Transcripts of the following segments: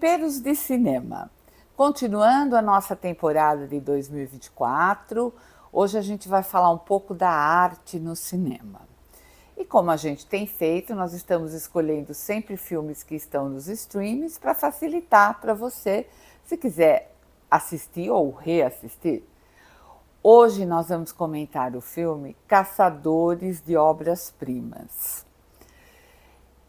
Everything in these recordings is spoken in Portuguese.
Temperos de Cinema. Continuando a nossa temporada de 2024, hoje a gente vai falar um pouco da arte no cinema. E como a gente tem feito, nós estamos escolhendo sempre filmes que estão nos streams para facilitar para você, se quiser assistir ou reassistir. Hoje nós vamos comentar o filme Caçadores de Obras-Primas.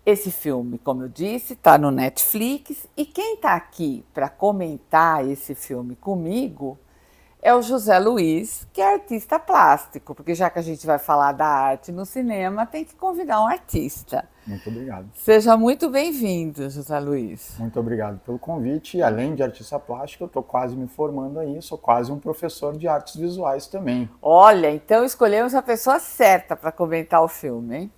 Esse filme, como eu disse, está no Netflix e quem está aqui para comentar esse filme comigo é o José Luiz, que é artista plástico, porque já que a gente vai falar da arte no cinema, tem que convidar um artista. Muito obrigado. Seja muito bem-vindo, José Luiz. Muito obrigado pelo convite. E além de artista plástico, eu estou quase me formando aí, sou quase um professor de artes visuais também. Olha, então escolhemos a pessoa certa para comentar o filme, hein?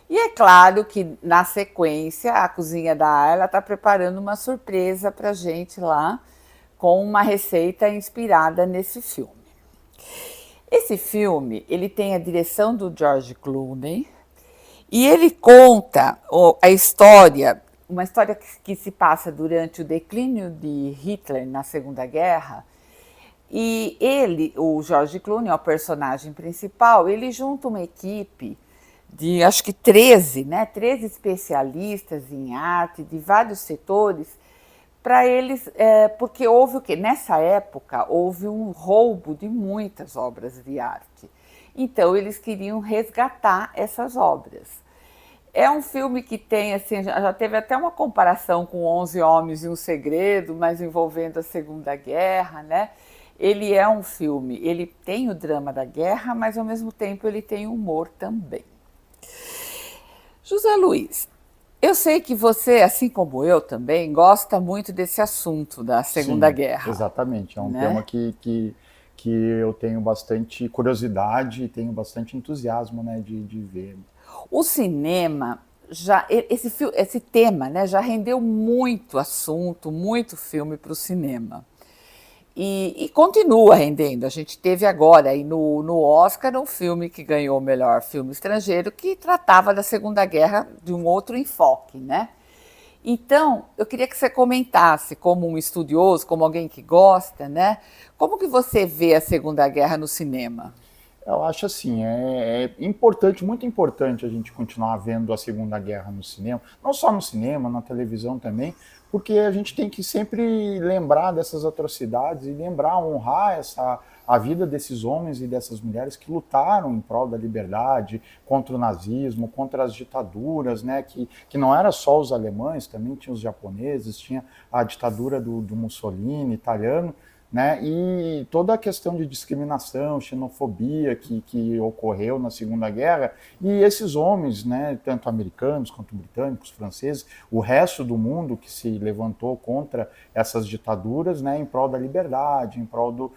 E é claro que, na sequência, a Cozinha da Ayla está preparando uma surpresa para a gente lá, com uma receita inspirada nesse filme. Esse filme, ele tem a direção do George Clooney, e ele conta a história, uma história que se passa durante o declínio de Hitler na Segunda Guerra, e ele, o George Clooney, é o personagem principal, ele junta uma equipe de acho que 13 especialistas em arte de vários setores, para eles, porque houve o quê? Nessa época houve um roubo de muitas obras de arte. Então eles queriam resgatar essas obras. É um filme que tem, assim, já teve até uma comparação com 11 Homens e um Segredo, mas envolvendo a Segunda Guerra, né? Ele é um filme, ele tem o drama da guerra, mas ao mesmo tempo ele tem humor também. José Luiz, eu sei que você, assim como eu também, gosta muito desse assunto da Segunda Guerra. Exatamente, é um tema que eu tenho bastante curiosidade e tenho bastante entusiasmo, né, de ver. O cinema, esse tema, né, já rendeu muito assunto, muito filme para o cinema. E continua rendendo. A gente teve agora aí no Oscar um filme que ganhou o melhor filme estrangeiro, que tratava da Segunda Guerra de um outro enfoque, né? Então, eu queria que você comentasse, como um estudioso, como alguém que gosta, né? Como que você vê a Segunda Guerra no cinema? Eu acho assim, é importante, muito importante a gente continuar vendo a Segunda Guerra no cinema, não só no cinema, na televisão também, porque a gente tem que sempre lembrar dessas atrocidades e lembrar, honrar a vida desses homens e dessas mulheres que lutaram em prol da liberdade, contra o nazismo, contra as ditaduras, né, que não era só os alemães, também tinha os japoneses, tinha a ditadura do Mussolini, italiano, né? E toda a questão de discriminação, xenofobia que ocorreu na Segunda Guerra, e esses homens, né, tanto americanos quanto britânicos, franceses, o resto do mundo que se levantou contra essas ditaduras, né, em prol da liberdade, em prol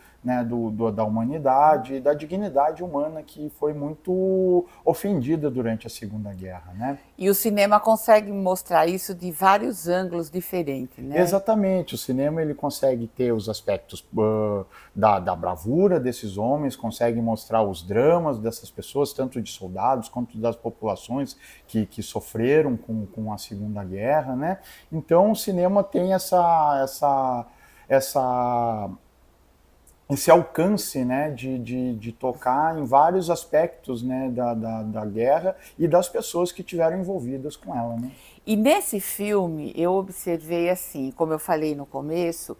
da humanidade e da dignidade humana que foi muito ofendida durante a Segunda Guerra, né? E o cinema consegue mostrar isso de vários ângulos diferentes, né? Exatamente, o cinema ele consegue ter os aspectos da bravura desses homens, consegue mostrar os dramas dessas pessoas, tanto de soldados quanto das populações que sofreram com a Segunda Guerra, né? Então o cinema tem esse alcance, né, de tocar em vários aspectos, né, da guerra e das pessoas que estiveram envolvidas com ela, né? E nesse filme eu observei assim, como eu falei no começo,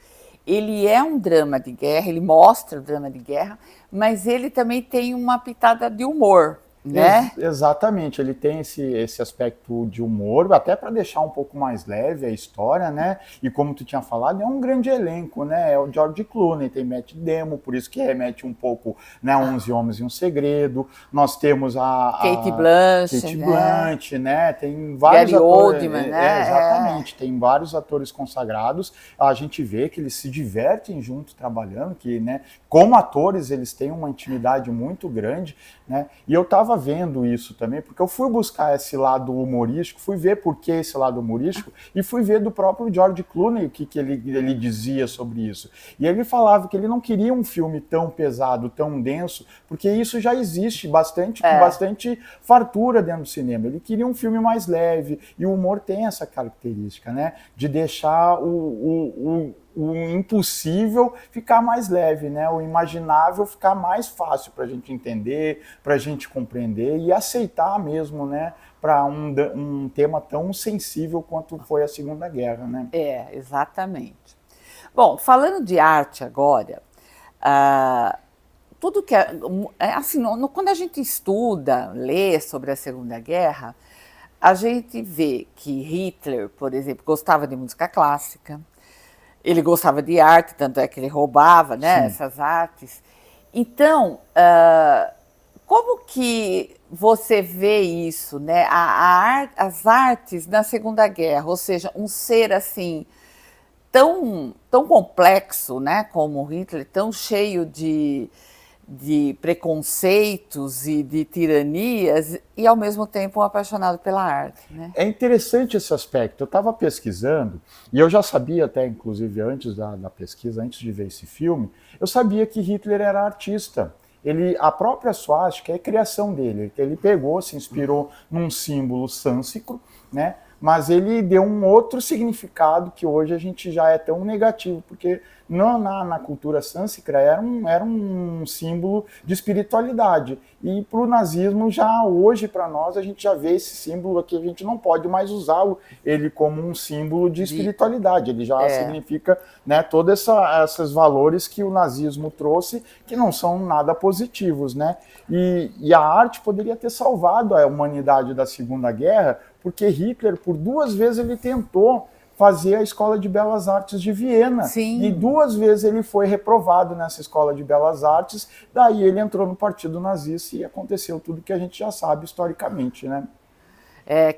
ele é um drama de guerra, ele mostra o drama de guerra, mas ele também tem uma pitada de humor, né? Exatamente, ele tem esse aspecto de humor, até para deixar um pouco mais leve a história, né? E como tu tinha falado, é um grande elenco, né? É o George Clooney, tem Matt Damon, por isso que remete um pouco, né? 11 Homens e um Segredo. Nós temos a Kate Blanchett, Kate Blanchett, né? Tem vários Gary atores, Oldman, né? Exatamente, tem vários atores consagrados. A gente vê que eles se divertem junto trabalhando, que, né? Como atores eles têm uma intimidade muito grande, né? E eu estava estava vendo isso também, porque eu fui buscar esse lado humorístico, fui ver por que esse lado humorístico, e fui ver do próprio George Clooney o que ele dizia sobre isso. E ele falava que ele não queria um filme tão pesado, tão denso, porque isso já existe bastante, com bastante fartura dentro do cinema. Ele queria um filme mais leve, e o humor tem essa característica, né? De deixar o impossível ficar mais leve, né? O imaginável ficar mais fácil para a gente entender, para a gente compreender e aceitar mesmo, né? Para um tema tão sensível quanto foi a Segunda Guerra, né? Exatamente. Bom, falando de arte agora, tudo que assim, quando a gente estuda, lê sobre a Segunda Guerra, a gente vê que Hitler, por exemplo, gostava de música clássica. Ele gostava de arte, tanto é que ele roubava, né, essas artes. Então, como que você vê isso, né? As artes na Segunda Guerra, ou seja, um ser assim tão complexo, né, como Hitler, tão cheio de preconceitos e de tiranias, e ao mesmo tempo um apaixonado pela arte, né? É interessante esse aspecto. Eu estava pesquisando, e eu já sabia até, inclusive, antes da pesquisa, antes de ver esse filme, eu sabia que Hitler era artista. A própria swastika é criação dele. Ele pegou, se inspirou num símbolo sânscrito, né? Mas ele deu um outro significado que hoje a gente já é tão negativo, porque na cultura sânscrita era um símbolo de espiritualidade. E para o nazismo, já hoje, para nós, a gente já vê esse símbolo aqui, a gente não pode mais usar ele como um símbolo de espiritualidade. Ele já significa, né, todos esses valores que o nazismo trouxe, que não são nada positivos, né? E a arte poderia ter salvado a humanidade da Segunda Guerra, porque Hitler, por 2 vezes, ele tentou fazer a Escola de Belas Artes de Viena. Sim. E 2 vezes ele foi reprovado nessa Escola de Belas Artes, daí ele entrou no Partido Nazista e aconteceu tudo que a gente já sabe historicamente, né?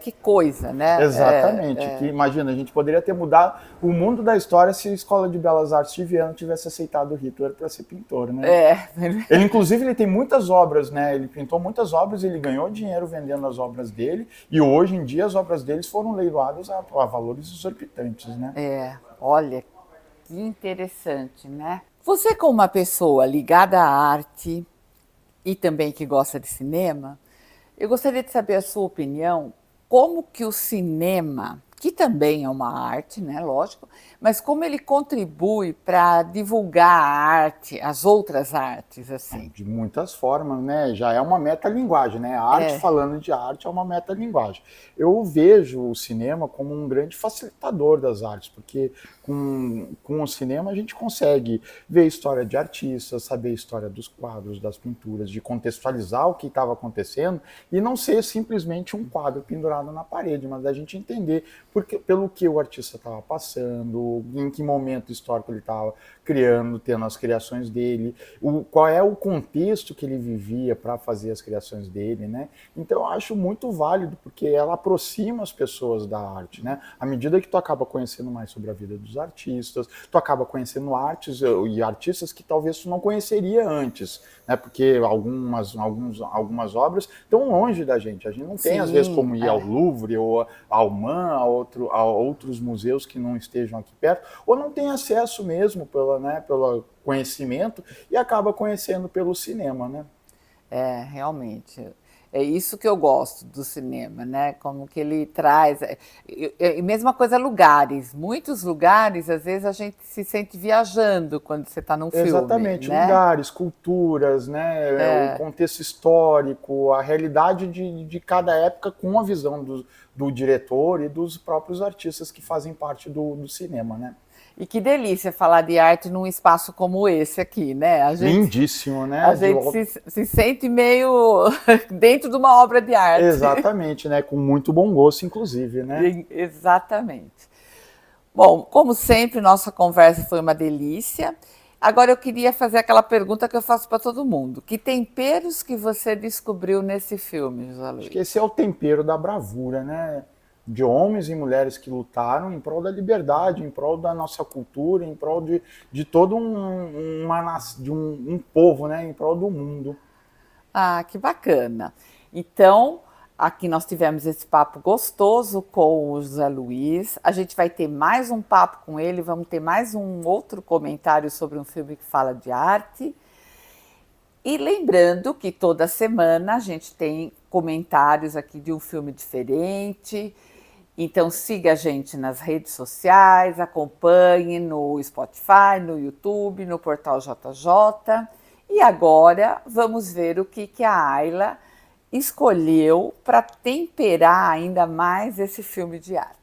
Que coisa, né? Exatamente. Que, imagina, a gente poderia ter mudado o mundo da história se a Escola de Belas Artes de Viena tivesse aceitado Hitler para ser pintor, né? Ele, inclusive, ele tem muitas obras, né? Ele pintou muitas obras, ele ganhou dinheiro vendendo as obras dele, e hoje em dia as obras deles foram leiloadas a valores exorbitantes, né? Olha, que interessante, né? Você, como uma pessoa ligada à arte e também que gosta de cinema, eu gostaria de saber a sua opinião, como que o cinema, que também é uma arte, né, lógico, mas como ele contribui para divulgar a arte, as outras artes, assim? De muitas formas, né? Já é uma metalinguagem, né? A arte falando de arte é uma metalinguagem. Eu vejo o cinema como um grande facilitador das artes, porque com o cinema a gente consegue ver a história de artistas, saber a história dos quadros, das pinturas, de contextualizar o que estava acontecendo e não ser simplesmente um quadro pendurado na parede, mas a gente entender pelo que o artista estava passando, em que momento histórico ele estava criando, tendo as criações dele, qual é o contexto que ele vivia para fazer as criações dele, né? Então eu acho muito válido, porque ela aproxima as pessoas da arte, né? À medida que tu acaba conhecendo mais sobre a vida dos artistas, tu acaba conhecendo artes e artistas que talvez tu não conheceria antes, né? Porque algumas obras estão longe da gente. A gente não tem, às vezes, como ir ao Louvre ou ao MAN, a outros museus que não estejam aqui perto, ou não tem acesso mesmo pelo conhecimento e acaba conhecendo pelo cinema, né? Realmente. É isso que eu gosto do cinema, né? Como que ele traz. E mesma coisa, lugares. Muitos lugares, às vezes, a gente se sente viajando quando você está num filme. Exatamente, né? lugares, culturas, né? O contexto histórico, a realidade de cada época com a visão do diretor e dos próprios artistas que fazem parte do cinema, né? E que delícia falar de arte num espaço como esse aqui, né? Lindíssimo, né? A gente se sente meio dentro de uma obra de arte. Exatamente, né? Com muito bom gosto, inclusive, né? Exatamente. Bom, como sempre, nossa conversa foi uma delícia. Agora eu queria fazer aquela pergunta que eu faço para todo mundo. Que temperos que você descobriu nesse filme, José Luiz? Acho que esse é o tempero da bravura, né? De homens e mulheres que lutaram em prol da liberdade, em prol da nossa cultura, em prol de todo um povo, né? Em prol do mundo. Ah, que bacana. Então, aqui nós tivemos esse papo gostoso com o José Luiz. A gente vai ter mais um papo com ele, vamos ter mais um outro comentário sobre um filme que fala de arte. E lembrando que toda semana a gente tem comentários aqui de um filme diferente. Então siga a gente nas redes sociais, acompanhe no Spotify, no YouTube, no Portal JJ. E agora vamos ver o que a Ayla escolheu para temperar ainda mais esse filme de arte.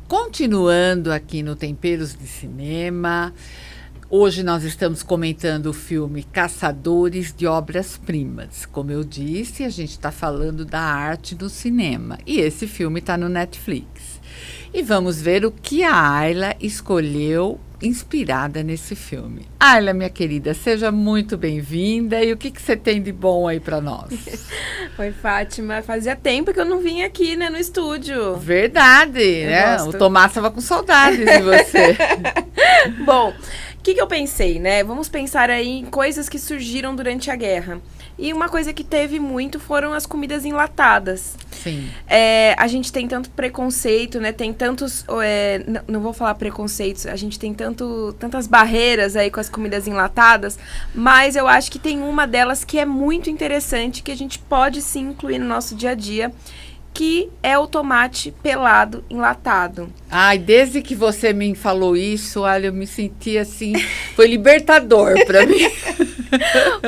Continuando aqui no Temperos de Cinema, hoje nós estamos comentando o filme Caçadores de Obras-Primas. Como eu disse, a gente está falando da arte do cinema. E esse filme está no Netflix. E vamos ver o que a Ayla escolheu inspirada nesse filme. Ayla, minha querida, seja muito bem-vinda. E o que você tem de bom aí para nós? Oi, Fátima. Fazia tempo que eu não vinha aqui, né, no estúdio. Verdade, né? Gosto. O Tomás estava com saudades de você. Bom, o que eu pensei, né? Vamos pensar aí em coisas que surgiram durante a guerra. E uma coisa que teve muito foram as comidas enlatadas. Sim. A gente tem tanto preconceito, né? Tem tantos... não vou falar preconceitos. A gente tem tantas barreiras aí com as comidas enlatadas. Mas eu acho que tem uma delas que é muito interessante, que a gente pode sim incluir no nosso dia a dia, que é o tomate pelado enlatado. Ai, desde que você me falou isso, olha, eu me senti assim, foi libertador para mim.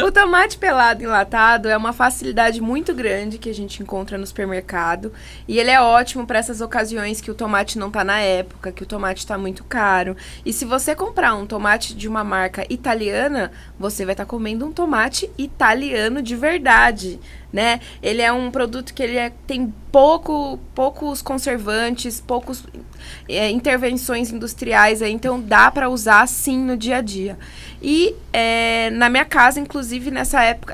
O tomate pelado enlatado é uma facilidade muito grande que a gente encontra no supermercado. E ele é ótimo para essas ocasiões que o tomate não tá na época, que o tomate tá muito caro. E se você comprar um tomate de uma marca italiana, você vai estar comendo um tomate italiano de verdade, né? Ele é um produto que tem poucos conservantes, poucos intervenções industriais, aí, então dá para usar sim no dia a dia. E na minha casa, inclusive, nessa época,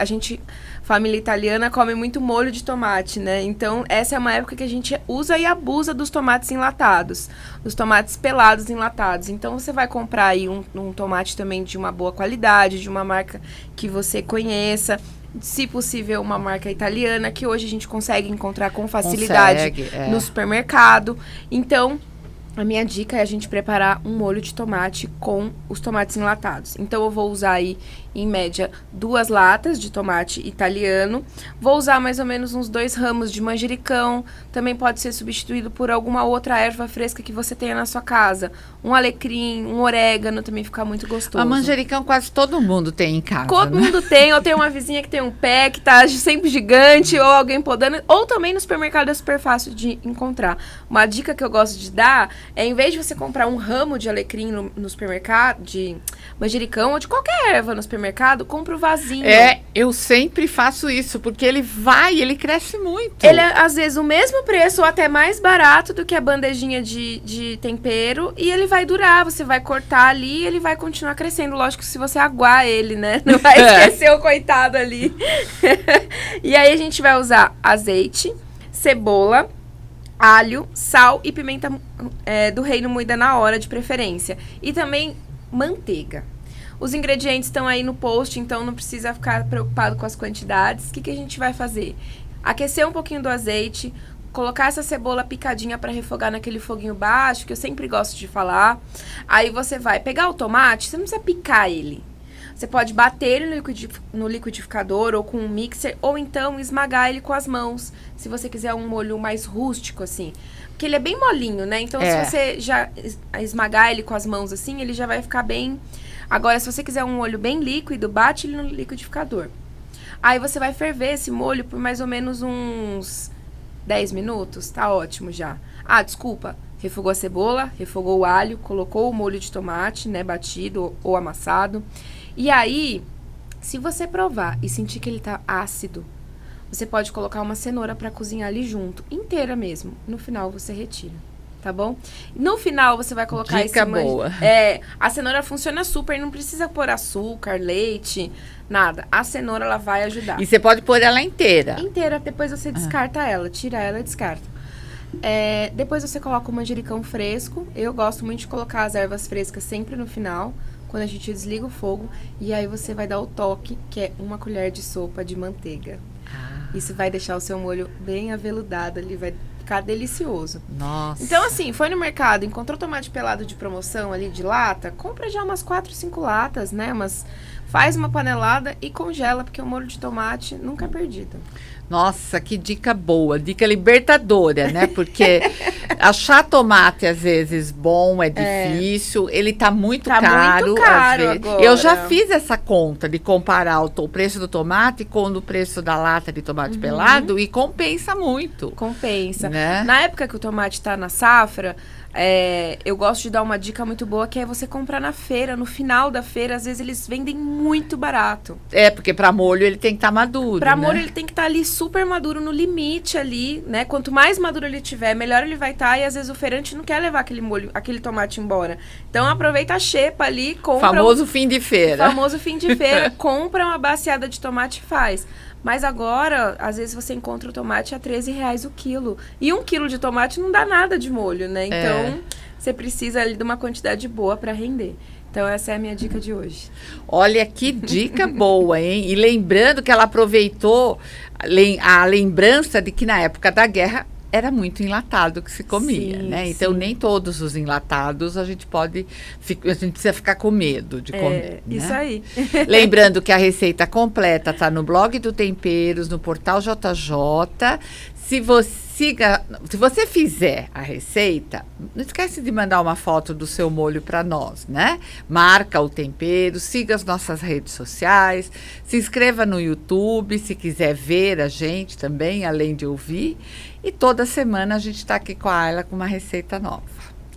família italiana come muito molho de tomate, né? Então, essa é uma época que a gente usa e abusa dos tomates enlatados, dos tomates pelados enlatados. Então, você vai comprar aí um tomate também de uma boa qualidade, de uma marca que você conheça, se possível, uma marca italiana, que hoje a gente consegue encontrar com facilidade no supermercado. Então, a minha dica é a gente preparar um molho de tomate com os tomates enlatados. Então, eu vou usar aí, em média, 2 latas de tomate italiano. Vou usar mais ou menos uns 2 ramos de manjericão. Também pode ser substituído por alguma outra erva fresca que você tenha na sua casa. Um alecrim, um orégano, também fica muito gostoso. A manjericão quase todo mundo tem em casa, Todo né? mundo tem, ou tem uma vizinha que tem um pé que tá sempre gigante, ou alguém podando, ou também no supermercado é super fácil de encontrar. Uma dica que eu gosto de dar é, em vez de você comprar um ramo de alecrim no supermercado, de manjericão ou de qualquer erva no supermercado, compra o vasinho. Eu sempre faço isso, porque ele cresce muito. Ele é, às vezes, o mesmo preço ou até mais barato do que a bandejinha de tempero, e ele vai durar, você vai cortar ali e ele vai continuar crescendo. Lógico, se você aguar ele, né? Não vai esquecer o coitado ali. E aí a gente vai usar azeite, cebola, alho, sal e pimenta do reino moída na hora, de preferência. E também manteiga. Os ingredientes estão aí no post, então não precisa ficar preocupado com as quantidades. O que a gente vai fazer? Aquecer um pouquinho do azeite, colocar essa cebola picadinha para refogar naquele foguinho baixo, que eu sempre gosto de falar. Aí você vai pegar o tomate, você não precisa picar ele. Você pode bater ele no liquidificador ou com um mixer, ou então esmagar ele com as mãos, se você quiser um molho mais rústico, assim. Porque ele é bem molinho, né? Então, se você já esmagar ele com as mãos assim, ele já vai ficar bem... Agora, se você quiser um molho bem líquido, bate ele no liquidificador. Aí você vai ferver esse molho por mais ou menos uns 10 minutos, tá ótimo já. Ah, desculpa, refogou a cebola, refogou o alho, colocou o molho de tomate, né, batido ou amassado. E aí, se você provar e sentir que ele tá ácido, você pode colocar uma cenoura pra cozinhar ali junto, inteira mesmo. No final, você retira, tá bom? No final, você vai colocar Dica boa. A cenoura funciona super, não precisa pôr açúcar, leite, nada. A cenoura, ela vai ajudar. E você pode pôr ela inteira. Inteira, depois você descarta ela, tira ela e descarta. Depois você coloca o manjericão fresco. Eu gosto muito de colocar as ervas frescas sempre no final, quando a gente desliga o fogo. E aí você vai dar o toque, que é 1 colher de sopa de manteiga. Isso vai deixar o seu molho bem aveludado ali, vai ficar delicioso. Nossa. Então, assim, foi no mercado, encontrou tomate pelado de promoção ali de lata, compra já umas 4, 5 latas, né? Faz uma panelada e congela, porque o molho de tomate nunca é perdido. Nossa, que dica boa, dica libertadora, né? Porque achar tomate às vezes bom é difícil, ele tá muito caro. Muito caro às vezes. agora. Eu já fiz essa conta de comparar o preço do tomate com o preço da lata de tomate pelado e compensa muito. Compensa. Né? Na época que o tomate tá na safra, eu gosto de dar uma dica muito boa, que é você comprar na feira. No final da feira, às vezes eles vendem muito barato. Porque para molho ele tem que estar maduro. Pra né? molho ele tem que estar ali super maduro, no limite ali, né? Quanto mais maduro ele tiver, melhor ele vai estar. E às vezes o feirante não quer levar aquele tomate embora. Então aproveita a xepa ali, compra. Famoso fim de feira. Famoso fim de feira, compra uma baciada de tomate e faz. Mas agora, às vezes você encontra o tomate a R$13 o quilo. E 1 quilo de tomate não dá nada de molho, né? Então, você precisa ali de uma quantidade boa para render. Então, essa é a minha dica de hoje. Olha que dica boa, hein? E lembrando que ela aproveitou a lembrança de que na época da guerra era muito enlatado que se comia, Sim, né? Então, sim. nem todos os enlatados a gente precisa ficar com medo de comer. Né? Isso aí. Lembrando que a receita completa está no blog do Temperos, no portal JJ. Se você fizer a receita, não esquece de mandar uma foto do seu molho para nós, né? Marca o tempero, siga as nossas redes sociais, se inscreva no YouTube, se quiser ver a gente também, além de ouvir. E toda semana a gente está aqui com a Ayla com uma receita nova.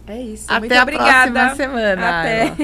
É isso. Até Muito a obrigada. próxima semana, Até. Ayla.